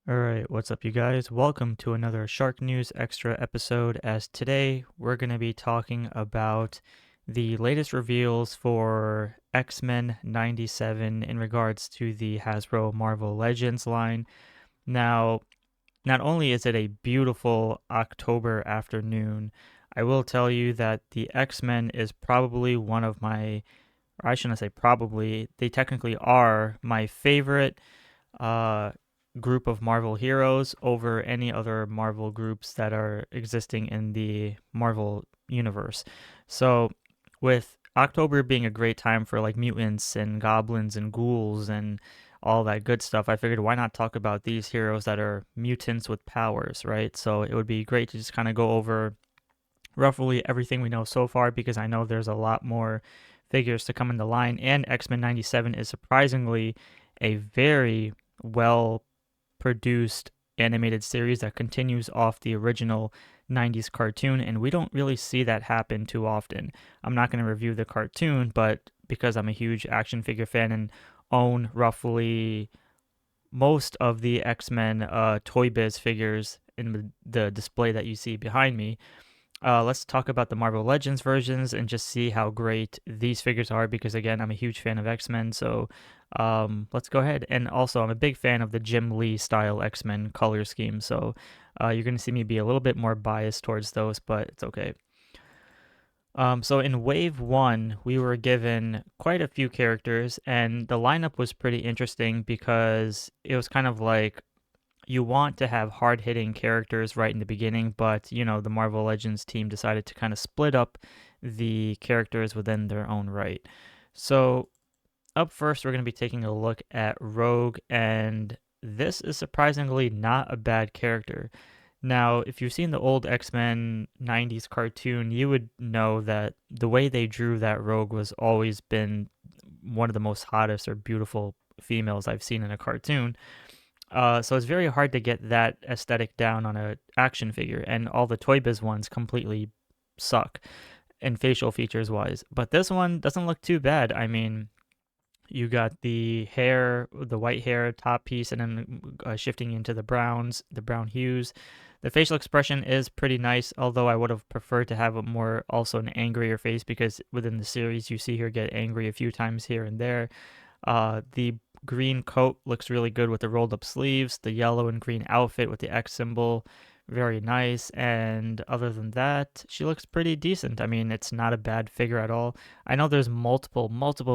Alright, what's up you guys? Welcome to another SHARKNEWZ XTRA episode, as today we're going to be talking about the latest reveals for X-Men 97 in regards to the Hasbro Marvel Legends line. Now, not only is it a beautiful October afternoon, I will tell you that the X-Men is probably one of my, or I shouldn't say probably, they technically are my favorite uh, group of Marvel heroes over any other Marvel groups that are existing in the Marvel universe. So, with October being a great time for like mutants and goblins and ghouls and all that good stuff, I figured why not talk about these heroes that are mutants with powers, right? So, it would be great to just kind of go over roughly everything we know so far because I know there's a lot more figures to come in the line, and X-Men 97 is surprisingly a very well produced animated series that continues off the original 90s cartoon, and we don't really see that happen too often. I'm not going to review the cartoon, but because I'm a huge action figure fan and own roughly most of the X-Men Toy Biz figures in the display that you see behind me, let's talk about the Marvel Legends versions and just see how great these figures are because, again, I'm a huge fan of X-Men. So let's go ahead. And also, I'm a big fan of the Jim Lee style X-Men color scheme. So you're going to see me be a little bit more biased towards those, but it's okay. So in Wave 1, we were given quite a few characters, and the lineup was pretty interesting because it was kind of like you want to have hard-hitting characters right in the beginning, but the Marvel Legends team decided to kind of split up the characters within their own right. So up first, we're going to be taking a look at Rogue, and this is surprisingly not a bad character. Now, if you've seen the old X-Men 90s cartoon, you would know that the way they drew that Rogue was always been one of the most hottest or beautiful females I've seen in a cartoon. So it's very hard to get that aesthetic down on a action figure, and all the Toy Biz ones completely suck in facial features wise. But this one doesn't look too bad. I mean, you got the hair, the white hair top piece, and then shifting into the browns, the brown hues. The facial expression is pretty nice, although I would have preferred to have a more also an angrier face because within the series you see her get angry a few times here and there. The green coat looks really good with the rolled up sleeves. The yellow and green outfit with the X symbol, very nice. And other than that, she looks pretty decent. I mean, it's not a bad figure at all. I know there's multiple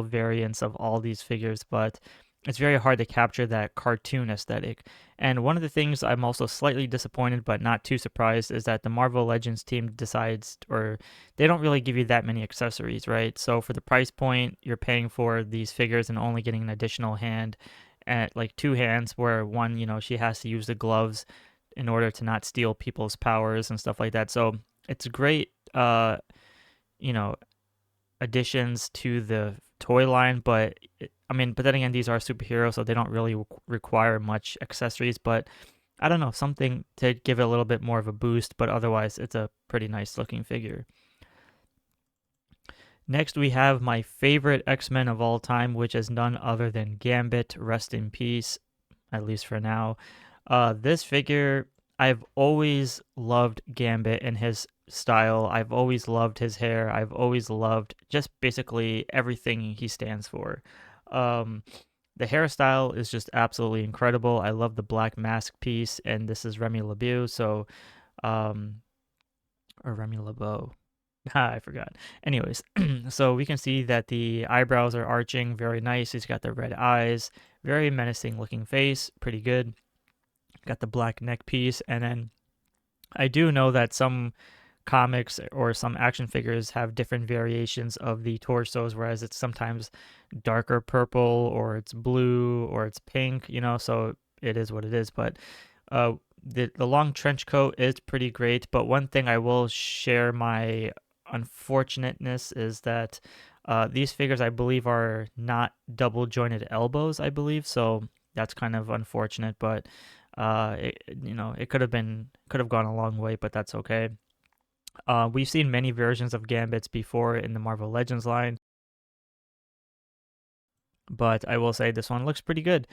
variants of all these figures, but it's very hard to capture that cartoon aesthetic. And one of the things I'm also slightly disappointed but not too surprised is that the Marvel Legends team decides, or they don't really give you that many accessories, right? So for the price point, you're paying for these figures and only getting an additional hand at like two hands, where one, she has to use the gloves in order to not steal people's powers and stuff like that. So it's great, you know, additions to the toy line, but I mean, but then again, these are superheroes, so they don't really require much accessories. But I don't know, something to give it a little bit more of a boost. But otherwise, it's a pretty nice looking figure. Next, we have my favorite X-Men of all time, which is none other than Gambit. Rest in peace, at least for now. This figure, I've always loved Gambit and his style. I've always loved his hair. I've always loved just basically everything he stands for. Um, the hairstyle is just absolutely incredible. I love the black mask piece, and this is Remy LeBeau, so um, or Remy LeBeau. I forgot. Anyways, so we can see that the eyebrows are arching, very nice. He's got the red eyes, very menacing looking face, pretty good. Got the black neck piece, and then I do know that some comics or some action figures have different variations of the torsos, whereas it's sometimes darker purple or it's blue or it's pink, so it is what it is. But the long trench coat is pretty great. But one thing I will share my unfortunateness is that these figures, I believe, are not double jointed elbows, I believe. So that's kind of unfortunate, but it could have gone a long way, but that's okay. We've seen many versions of Gambits before in the Marvel Legends line, but I will say this one looks pretty good.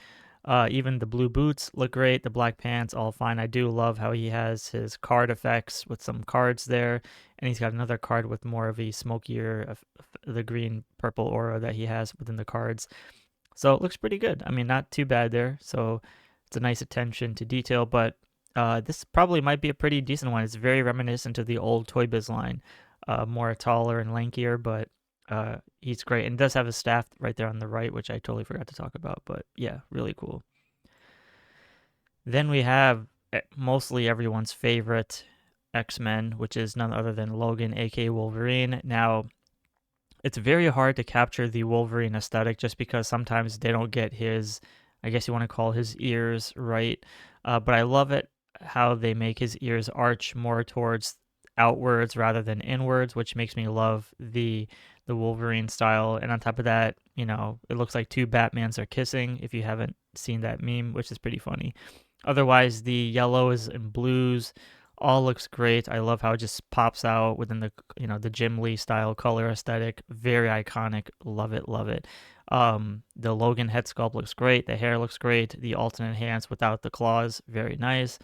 Even the blue boots look great. The black pants, all fine. I do love how he has his card effects with some cards there. And he's got another card with more of a smokier, the green purple aura that he has within the cards. So it looks pretty good. I mean, not too bad there. So it's a nice attention to detail, but this probably might be a pretty decent one. It's very reminiscent of the old Toy Biz line, more taller and lankier, but he's great. And does have a staff right there on the right, which I totally forgot to talk about, but yeah, really cool. Then we have mostly everyone's favorite X-Men, which is none other than Logan, aka Wolverine. Now, it's very hard to capture the Wolverine aesthetic just because sometimes they don't get his, I guess you want to call his ears right. But I love it how they make his ears arch more towards outwards rather than inwards, which makes me love the Wolverine style. And on top of that, you know, it looks like two Batmans are kissing if you haven't seen that meme, which is pretty funny. Otherwise, the yellows and blues all looks great. I love how it just pops out within the, you know, the Jim Lee style color aesthetic. Very iconic. Love it, love it. The Logan head sculpt looks great. The hair looks great. The alternate hands without the claws, very nice.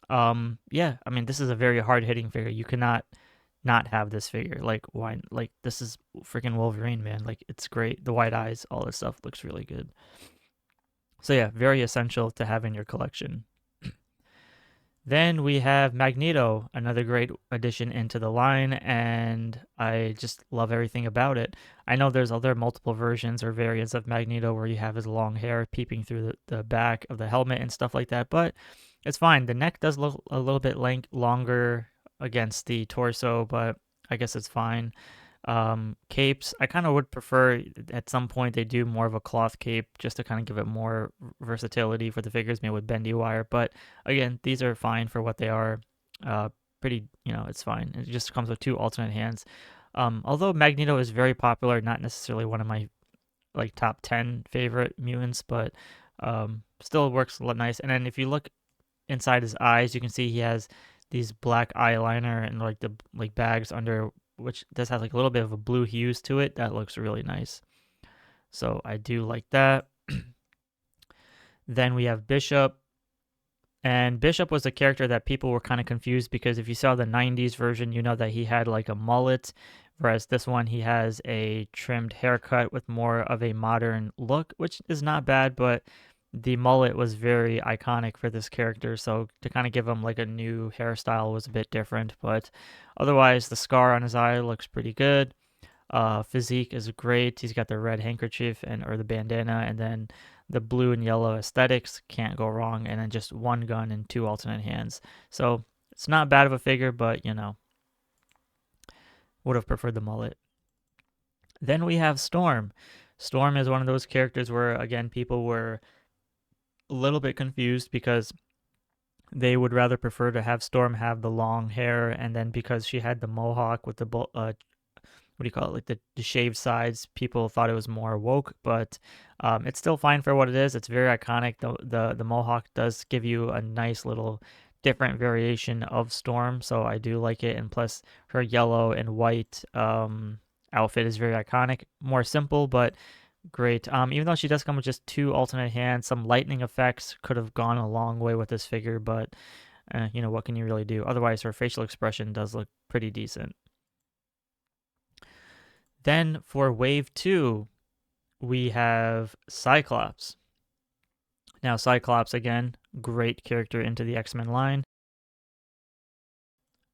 Yeah, I mean, this is a very hard hitting figure. You cannot not have this figure. Like, why? Like, this is freaking Wolverine, man. Like, it's great. The white eyes, all this stuff looks really good. So yeah, very essential to have in your collection. Then we have Magneto, another great addition into the line, and I just love everything about it. I know there's other multiple versions or variants of Magneto where you have his long hair peeping through the back of the helmet and stuff like that, but it's fine. The neck does look a little bit longer against the torso, but I guess it's fine. Capes, I kind of would prefer at some point they do more of a cloth cape just to kind of give it more versatility for the figures, maybe with bendy wire. But again, these are fine for what they are. Pretty, you know, it's fine. It just comes with two alternate hands. Although Magneto is very popular, not necessarily one of my like top 10 favorite mutants, but still works a lot nice. And then if you look inside his eyes, you can see he has these black eyeliner and like the bags under, which does have like a little bit of a blue hues to it. That looks really nice. So I do like that. Then we have Bishop. And Bishop was a character that people were kind of confused because if you saw the 90s version, you know that he had like a mullet. Whereas this one, he has a trimmed haircut with more of a modern look, which is not bad, but the mullet was very iconic for this character, so to kind of give him like a new hairstyle was a bit different, but otherwise the scar on his eye looks pretty good. Physique is great. He's got the red handkerchief or the bandana, and then the blue and yellow aesthetics, can't go wrong, and then just one gun and two alternate hands. So it's not bad of a figure, but you know, would have preferred the mullet. Then we have Storm. Storm is one of those characters where, again, people were a little bit confused because they would rather prefer to have Storm have the long hair, and then because she had the mohawk with the what do you call it, like the shaved sides, people thought it was more woke, but it's still fine for what it is. It's very iconic. The mohawk does give you a nice little different variation of Storm, so I do like it. And plus her yellow and white outfit is very iconic. More simple, but great. Even though she does come with just two alternate hands, some lightning effects could have gone a long way with this figure, but you know, what can you really do? Otherwise, her facial expression does look pretty decent. Then for Wave 2, we have Cyclops. Now, Cyclops, again, great character into the X-Men line.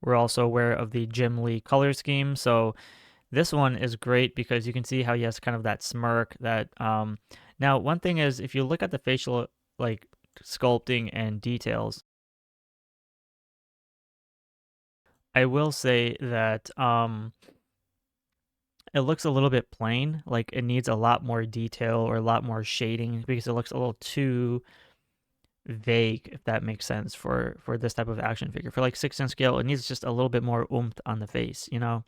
We're also aware of the Jim Lee color scheme, so this one is great because you can see how he has kind of that smirk. That now, one thing is, if you look at the facial like sculpting and details, I will say that it looks a little bit plain. Like it needs a lot more detail or a lot more shading because it looks a little too vague, if that makes sense, for this type of action figure. For like 6-inch scale, it needs just a little bit more oomph on the face, you know.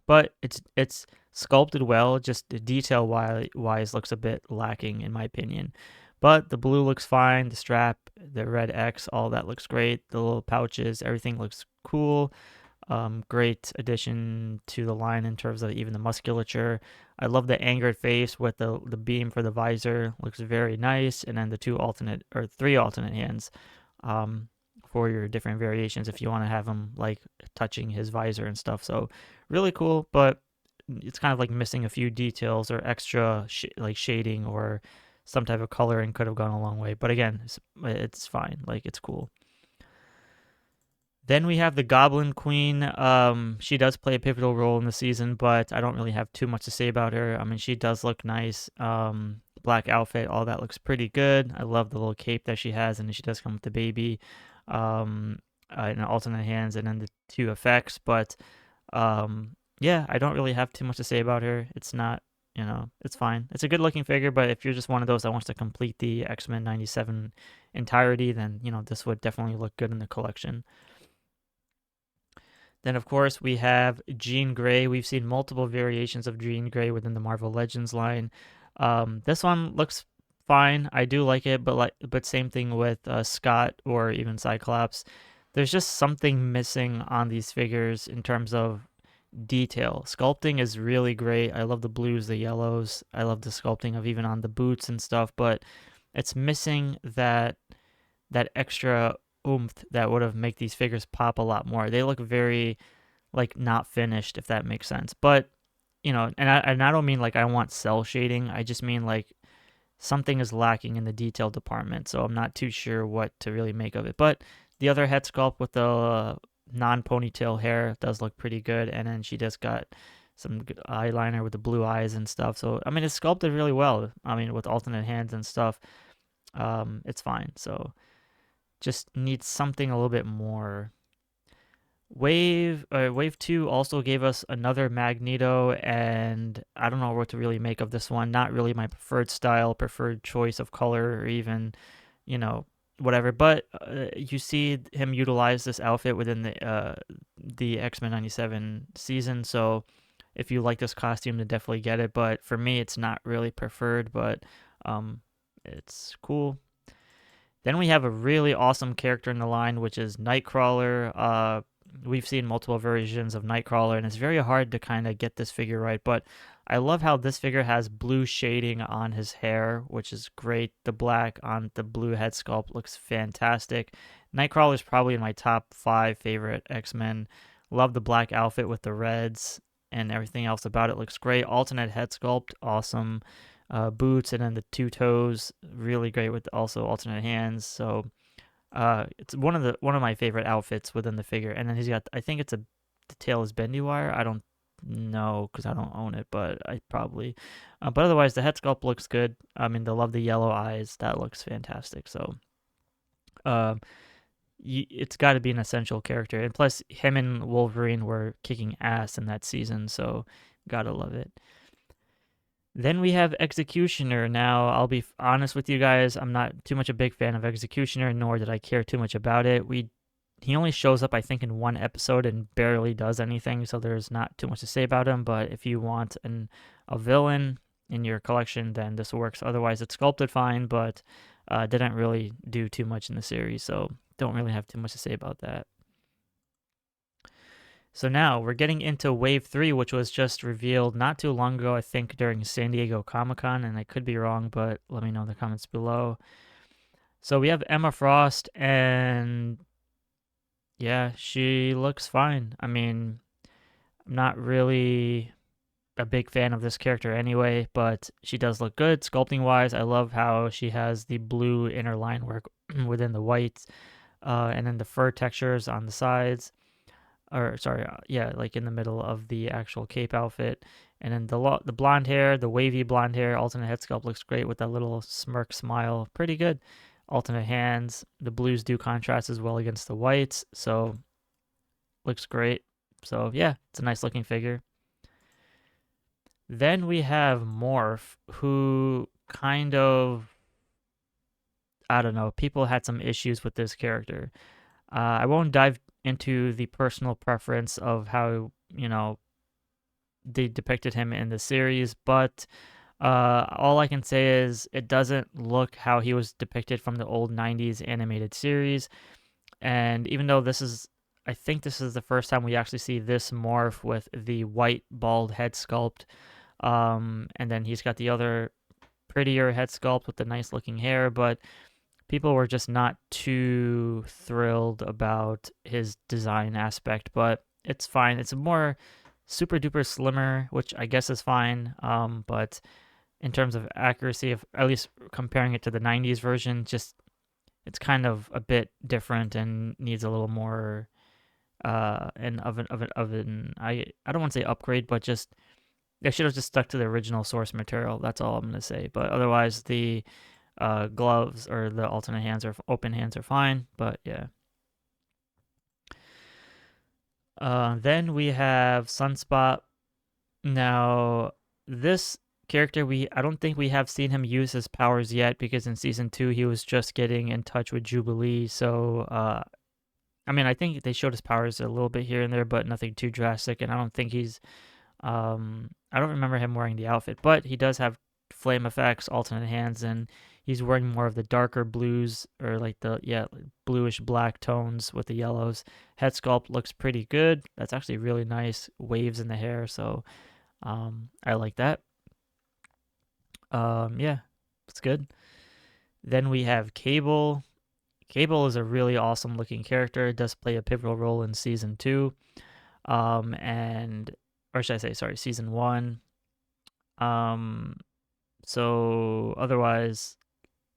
But it's sculpted well. Just the detail wise looks a bit lacking in my opinion. But the blue looks fine. The strap, the red X, all that looks great. The little pouches, everything looks cool. Great addition to the line in terms of even the musculature. I love the angered face with the beam for the visor. Looks very nice. And then the three alternate hands for your different variations if you want to have him like touching his visor and stuff. So really cool, but it's kind of like missing a few details or extra like shading or some type of coloring could have gone a long way. But again, it's fine. Like, it's cool. Then we have the Goblin Queen. She does play a pivotal role in the season, but I don't really have too much to say about her. I mean, she does look nice. Black outfit, all that looks pretty good. I love the little cape that she has, and she does come with the baby, in alternate hands, and then the two effects. But yeah, I don't really have too much to say about her. It's not, it's fine. It's a good looking figure, but if you're just one of those that wants to complete the X-Men 97 entirety, then, this would definitely look good in the collection. Then, of course, we have Jean Grey. We've seen multiple variations of Jean Grey within the Marvel Legends line. This one looks fine. I do like it, but same thing with Scott or even Cyclops. There's just something missing on these figures in terms of detail. Sculpting is really great. I love the blues, the yellows. I love the sculpting of even on the boots and stuff, but it's missing that extra oomph that would have make these figures pop a lot more. They look very like not finished, if that makes sense. But and I don't mean like I want cell shading. I just mean like something is lacking in the detail department. So I'm not too sure what to really make of it. But the other head sculpt with the non-ponytail hair does look pretty good, and then she just got some good eyeliner with the blue eyes and stuff. So I mean, it's sculpted really well. I mean, with alternate hands and stuff, it's fine. So just needs something a little bit more. Wave 2 also gave us another Magneto, and I don't know what to really make of this one. Not really my preferred style, preferred choice of color, or even, whatever. But you see him utilize this outfit within the X-Men 97 season, so if you like this costume, then definitely get it. But for me, it's not really preferred, but it's cool. Then we have a really awesome character in the line, which is Nightcrawler. We've seen multiple versions of Nightcrawler, and it's very hard to kind of get this figure right, but I love how this figure has blue shading on his hair, which is great. The black on the blue head sculpt looks fantastic. Nightcrawler is probably my top 5 favorite X-Men. Love the black outfit with the reds, and everything else about it looks great. Alternate head sculpt, awesome. Boots, and then the 2 toes, really great with also alternate hands. So it's one of my favorite outfits within the figure. And then he's got, I think the tail is bendy wire. I don't know because I don't own it, but I probably. But otherwise, the head sculpt looks good. I mean, they love the yellow eyes. That looks fantastic. So it's got to be an essential character. And plus, him and Wolverine were kicking ass in that season, so gotta love it. Then we have X-Cutioner. Now, I'll be honest with you guys, I'm not too much a big fan of X-Cutioner, nor did I care too much about it. He only shows up, I think, in one episode and barely does anything, so there's not too much to say about him. But if you want a villain in your collection, then this works. Otherwise, it's sculpted fine, but didn't really do too much in the series, so don't really have too much to say about that. So now we're getting into Wave 3, which was just revealed not too long ago, I think during San Diego Comic-Con, and I could be wrong, but let me know in the comments below. So we have Emma Frost, and yeah, she looks fine. I mean, I'm not really a big fan of this character anyway, but she does look good sculpting-wise. I love how she has the blue inner line work within the white, and then the fur textures on the sides. Or sorry, yeah, like in the middle of the actual cape outfit. And then the blonde hair, the wavy blonde hair, alternate head sculpt looks great with that little smirk smile. Pretty good. Alternate hands. The blues do contrast as well against the whites, so looks great. So yeah, it's a nice looking figure. Then we have Morph, who kind of, I don't know, people had some issues with this character. I won't dive into the personal preference of how, they depicted him in the series, but all I can say is it doesn't look how he was depicted from the old 90s animated series. And even though I think this is the first time we actually see this Morph with the white bald head sculpt, And then he's got the other prettier head sculpt with the nice looking hair, but people were just not too thrilled about his design aspect, but it's fine. It's a more super duper slimmer, which I guess is fine. But in terms of accuracy, of at least comparing it to the 90s version, just it's kind of a bit different and needs a little more I don't want to say upgrade, but just they should have just stuck to the original source material. That's all I'm gonna say. But otherwise, the gloves or the alternate hands or open hands are fine. But yeah. Then we have Sunspot. Now, this character, I don't think we have seen him use his powers yet, because in season 2 he was just getting in touch with Jubilee. So I mean, I think they showed his powers a little bit here and there, but nothing too drastic. And I don't think he's I don't remember him wearing the outfit, but he does have flame effects, alternate hands, and he's wearing more of the darker blues, or like the bluish black tones with the yellows. Head sculpt looks pretty good. That's actually really nice waves in the hair, so I like that. Yeah, it's good. Then we have Cable. Cable is a really awesome looking character. It does play a pivotal role in season 2, or should I say, sorry, season 1. So otherwise,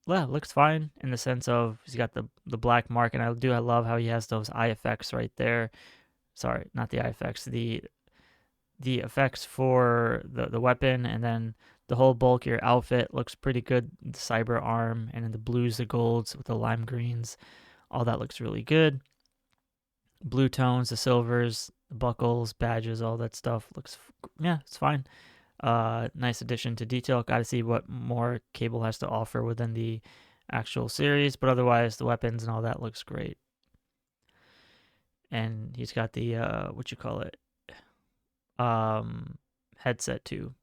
well, looks fine in the sense of he's got the black mark, and I love how he has those eye effects right there. Sorry, not the eye effects, the effects for the weapon, and then the whole bulkier outfit looks pretty good. The cyber arm, and then the blues, the golds with the lime greens, all that looks really good. Blue tones, the silvers, the buckles, badges, all that stuff looks, yeah, it's fine. Nice addition to detail. Got to see what more Cable has to offer within the actual series, but otherwise the weapons and all that looks great. And he's got the headset too.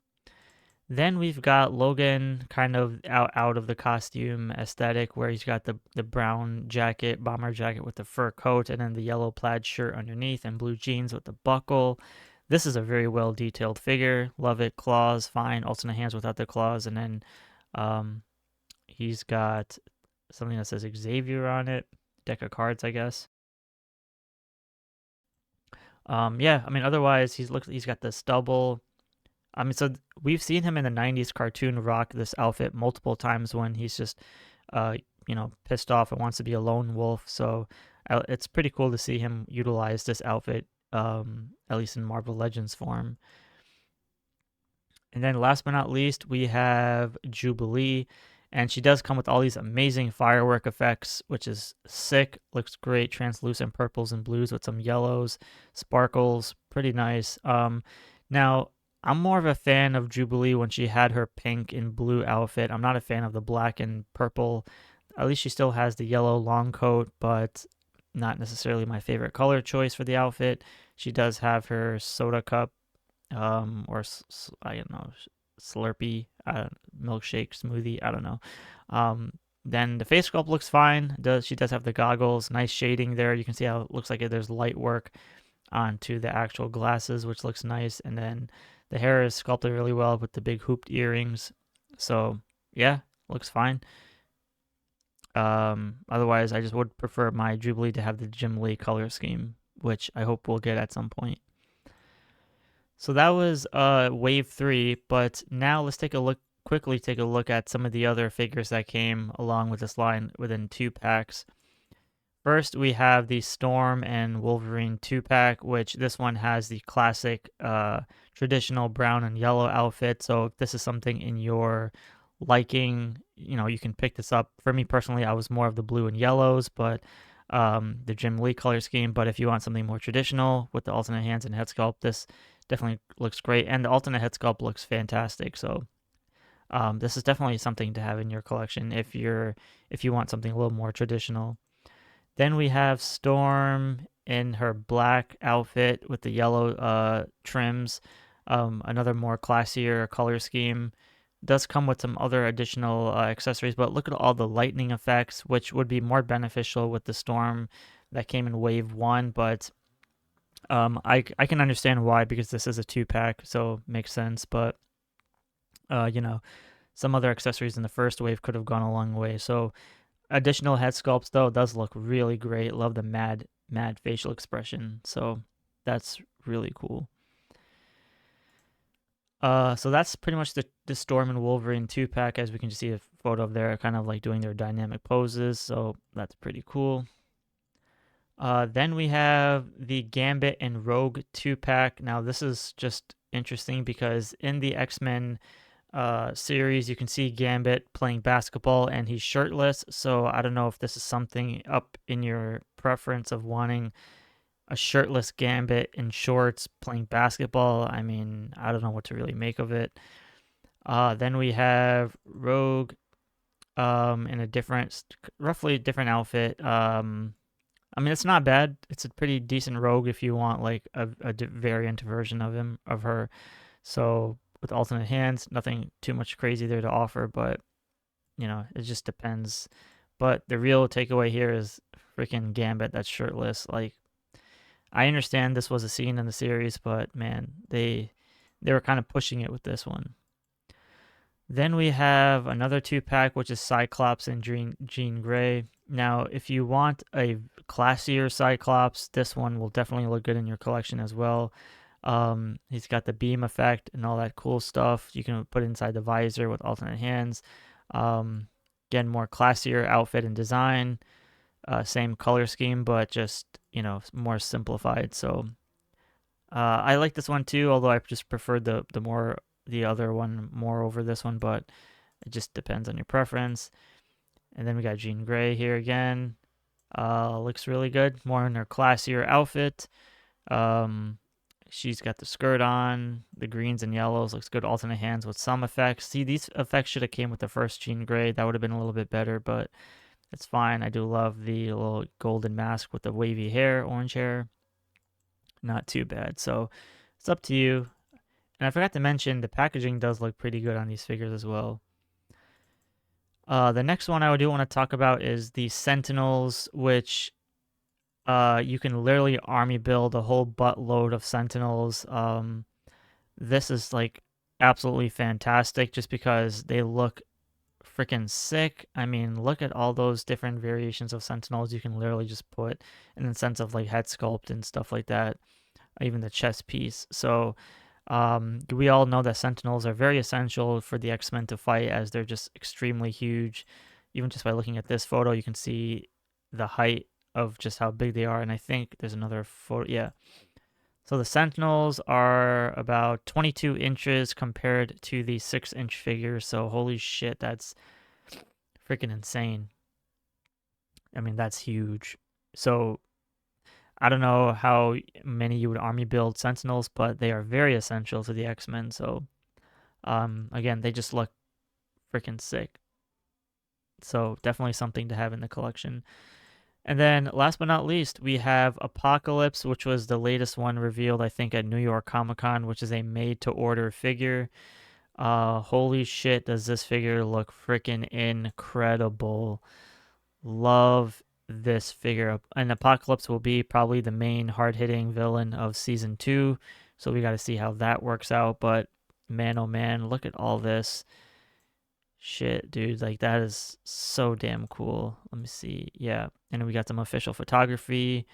Then we've got Logan kind of out of the costume aesthetic, where he's got the brown jacket, bomber jacket with the fur coat, and then the yellow plaid shirt underneath, and blue jeans with the buckle. This is a very well detailed figure. Love it. Claws, fine. Alternate hands without the claws, and then he's got something that says Xavier on it. Deck of cards, I guess. Yeah, I mean, otherwise he's got the stubble. I mean, so we've seen him in the 90s cartoon rock this outfit multiple times when he's just, pissed off and wants to be a lone wolf. So it's pretty cool to see him utilize this outfit, at least in Marvel Legends form. And then last but not least, we have Jubilee. And she does come with all these amazing firework effects, which is sick. Looks great. Translucent purples and blues with some yellows, sparkles. Pretty nice. Now, I'm more of a fan of Jubilee when she had her pink and blue outfit. I'm not a fan of the black and purple. At least she still has the yellow long coat, but not necessarily my favorite color choice for the outfit. She does have her soda cup, or I don't know, Slurpee, milkshake, smoothie, I don't know. Then the face sculpt looks fine. She does have the goggles, nice shading there. You can see how it looks like there's light work onto the actual glasses, which looks nice. And then the hair is sculpted really well with the big hooped earrings. So yeah, looks fine. Otherwise, I just would prefer my Jubilee to have the Jim Lee color scheme, which I hope we'll get at some point. So that was wave 3, but now let's quickly take a look at some of the other figures that came along with this line within 2 packs. First, we have the Storm and Wolverine 2-pack, which this one has the classic traditional brown and yellow outfit. So if this is something in your liking, you can pick this up. For me personally, I was more of the blue and yellows, but the Jim Lee color scheme. But if you want something more traditional with the alternate hands and head sculpt, this definitely looks great. And the alternate head sculpt looks fantastic. So this is definitely something to have in your collection if you want something a little more traditional. Then we have Storm in her black outfit with the yellow trims, another more classier color scheme. Does come with some other additional accessories, but look at all the lightning effects, which would be more beneficial with the Storm that came in wave 1, but I can understand why, because this is a 2-pack, so makes sense. But You know, some other accessories in the first wave could have gone a long way. So additional head sculpts though does look really great. Love the mad facial expression. So that's really cool. So that's pretty much the Storm and Wolverine 2-pack, as we can just see a photo of there, kind of like doing their dynamic poses. So that's pretty cool. Then we have the Gambit and Rogue 2-pack. Now this is just interesting because in the X-Men series, you can see Gambit playing basketball and he's shirtless. So I don't know if this is something up in your preference of wanting a shirtless Gambit in shorts playing basketball. I mean, I don't know what to really make of it. Then we have Rogue in a roughly different outfit. I mean, it's not bad. It's a pretty decent Rogue if you want like a variant version of her. So with alternate hands, nothing too much crazy there to offer, but you know, it just depends. But the real takeaway here is freaking Gambit that's shirtless. Like, I understand this was a scene in the series, but man, they were kind of pushing it with this one. Then we have another 2-pack, which is Cyclops and Jean Grey. Now, if you want a classier Cyclops, this one will definitely look good in your collection as well. He's got the beam effect and all that cool stuff. You can put inside the visor with alternate hands. Again, more classier outfit and design. Same color scheme, but just, you know, more simplified. So I like this one too, although I just preferred the other one more over this one, but it just depends on your preference. And then we got Jean Grey here again. Looks really good, more in her classier outfit. She's got the skirt on, the greens and yellows, looks good. Alternate hands with some effects. See, these effects should have came with the first Jean Grey. That would have been a little bit better, but it's fine. I do love the little golden mask with the wavy hair, orange hair. Not too bad. So it's up to you. And I forgot to mention, the packaging does look pretty good on these figures as well. The next one I do want to talk about is the Sentinels, which you can literally army build a whole buttload of Sentinels. This is like absolutely fantastic just because they look freaking sick. I mean, look at all those different variations of Sentinels you can literally just put in the sense of like head sculpt and stuff like that, even the chest piece. So we all know that Sentinels are very essential for the X-Men to fight, as they're just extremely huge. Even just by looking at this photo, you can see the height of just how big they are. And I think there's another photo. Yeah. So the Sentinels are about 22 inches compared to the 6-inch figures. So holy shit, that's freaking insane. I mean, that's huge. So I don't know how many you would army build Sentinels, but they are very essential to the X-Men. So again, they just look freaking sick. So definitely something to have in the collection. And then last but not least, we have Apocalypse, which was the latest one revealed, I think, at New York Comic Con, which is a made-to-order figure. Holy shit, does this figure look freaking incredible. Love this figure. And Apocalypse will be probably the main hard-hitting villain of Season 2, so we got to see how that works out. But man, oh man, look at all this. Shit, dude, like that is so damn cool. Let me see. Yeah, and then we got some official photography.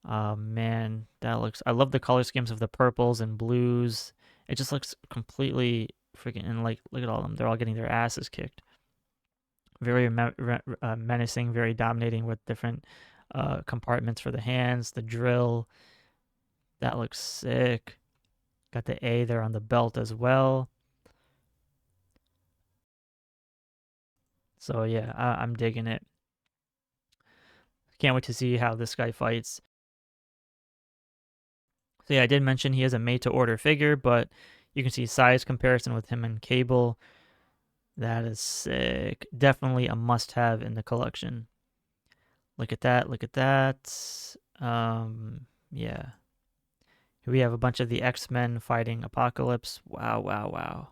Man, that looks, I love the color schemes of the purples and blues. It just looks completely freaking, and like, look at all of them. They're all getting their asses kicked. Very menacing, very dominating with different compartments for the hands, the drill. That looks sick. Got the A there on the belt as well. So yeah, I'm digging it. Can't wait to see how this guy fights. So yeah, I did mention he is a made-to-order figure, but you can see size comparison with him and Cable. That is sick. Definitely a must-have in the collection. Look at that. Look at that. Yeah. Here we have a bunch of the X-Men fighting Apocalypse. Wow, wow, wow.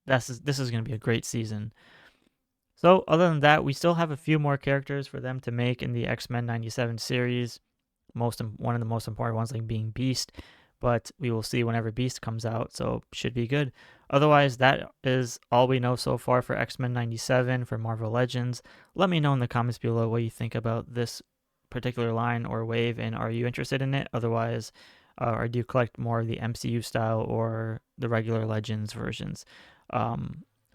This is going to be a great season. So other than that, we still have a few more characters for them to make in the X-Men 97 series. One of the most important ones like being Beast, but we will see whenever Beast comes out, so should be good. Otherwise, that is all we know so far for X-Men 97 for Marvel Legends. Let me know in the comments below what you think about this particular line or wave, and are you interested in it? Otherwise, or do you collect more of the MCU style or the regular Legends versions?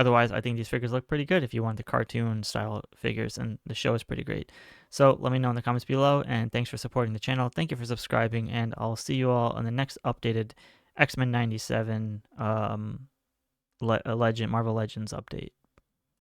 Otherwise, I think these figures look pretty good if you want the cartoon style figures, and the show is pretty great. So let me know in the comments below, and thanks for supporting the channel. Thank you for subscribing, and I'll see you all in the next updated X-Men 97 Marvel Legends update.